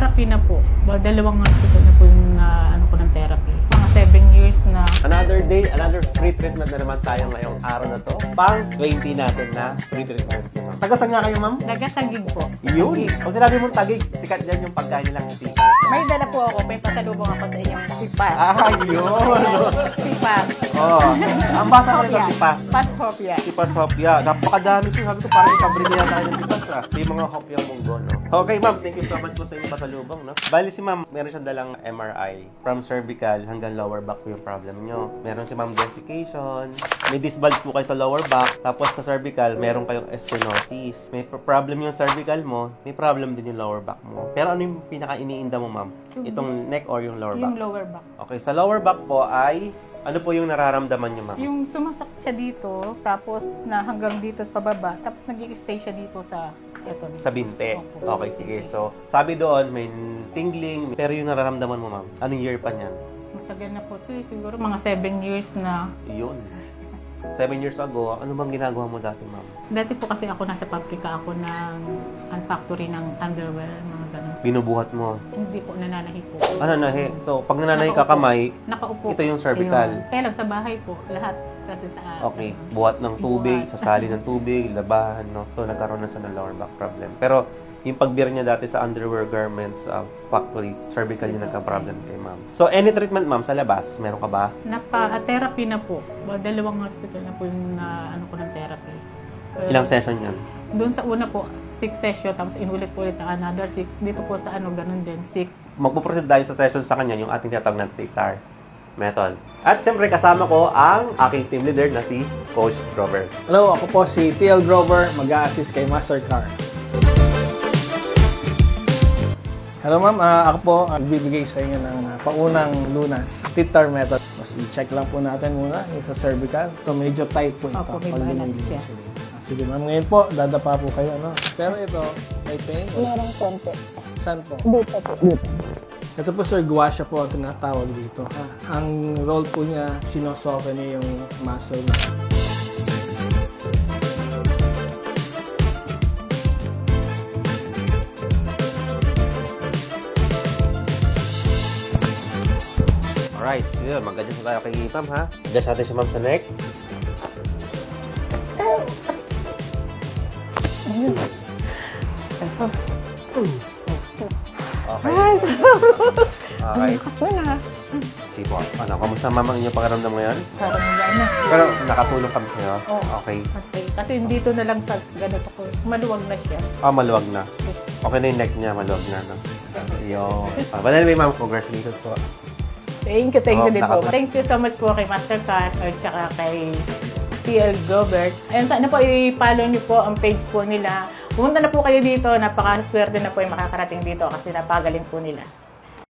therapy na po. Dalawang hospital na po yung ano ko ng therapy. Mga 7 years na. Another day, another free treatment na naman tayo ngayong araw na to. Pang 20 natin na free treatment. Taga-saan nga kayo, ma'am? Taga-Taguig po. Yun. Kung sinabi mong Taguig, sikat yan yung pagkain nilang tipas. May dala po ako. May pasalubong ako sa inyong tipas. Ah, yun. Tipas. Oo. Ang basa ko rin ng tipas. Tipas hopya. Tipas hopya. Napakadami ko. Sabi ko, parang ikabre na yata ng tipas. Yung mga hopya munggo, no? Okay, ma'am. Thank you so much po sa inyong pasalubong, no? Bali si ma'am, meron siyang dalang MRI. From cervical hanggang lower back po yung problem nyo. Meron si ma'am desiccation. May disc bulge po kayo sa lower back. Tapos sa cervical, meron kayong stenosis. May problem yung cervical mo, may problem din yung lower back mo. Pero ano yung pinaka-iniinda mo, ma'am? Itong neck or yung lower back? Yung lower back. Okay, sa lower back po ay, ano po yung nararamdaman nyo, ma'am? Yung sumasakit siya dito, tapos na hanggang dito pababa, tapos nag-i-stay siya dito sa eto. Sa binte. Opo. Okay, sige. So, sabi doon, may tingling. Pero yung nararamdaman mo, ma'am, anong year pa niyan? Matagal na po ito. Siguro mga 7 years na. Yun. 7 years ago, ano bang ginagawa mo dati, ma'am? Dati po kasi ako nasa pabrika ako ng factory ng underwear, mga ganun. Binubuhat mo. Hindi po, nananahi po. Ano nahi? So, pag nananahi ka kamay, Nakaupo. ito yung cervical. Ayun. Kaya lang sa bahay po, lahat kasi sa Okay, buhat ng tubig, sasali ng tubig, labahan, no? So, nagkaroon na siya ng lower back problem. Pero, yung pagbira niya dati sa underwear garments factory, cervical yung nagka-problem kay ma'am. So, any treatment, ma'am, sa labas, meron ka ba? Napa-therapy na po. Dalawang hospital na po yung ano ko ng therapy. Ilang session yan? Doon sa una po, 6 session, tapos inulit po ulit na another 6. Dito po sa ano, ganun din, 6. Magpuproceed tayo sa session sa kanya, yung ating tinatawag na TAR method. At siyempre, kasama ko ang aking team leader na si Coach Grover. Hello, ako po si TL Grover, mag-a-assist kay Master Car. Hello ma'am, ako po ang bibigay sa inyo ng paunang lunas, TAR method. Mas i-check lang po natin muna yung sa cervical. So medyo tight po ito. Opo, may balat siya. Sige ma'am, ngayon po, dadapa po kayo, no? Pero ito, may pain? Merong konti. Saan po? Dito po. Dito. Ito po sir, gua-sha po ang tinatawag dito. Ang role po niya, sinosoften niya yung muscle na. Alright, so yun, mag-adjust tayo kay ma'am, ha? Adjust natin si ma'am sa neck. Okay. Okay. Kasi na. Sige po. Ano, kamusta ma'am ang inyong pakiramdam ngayon? Parang gana. Pero nakatulong kami sa'yo? Oo. Okay. Okay. Kasi dito na lang sa ganito ko, maluwag na siya. Ah, maluwag na. Okay na yung neck niya, maluwag na, no? Yun. But anyway, ma'am, congratulations po. Thank you din po. Nakaka- Thank you so much po kay Master Car at saka kay TL Gobert. Ayun, sana po i-follow niyo po ang page po nila. Pumunta na po kayo dito. Napakaswerte na po yung makakarating dito kasi napagaling po nila.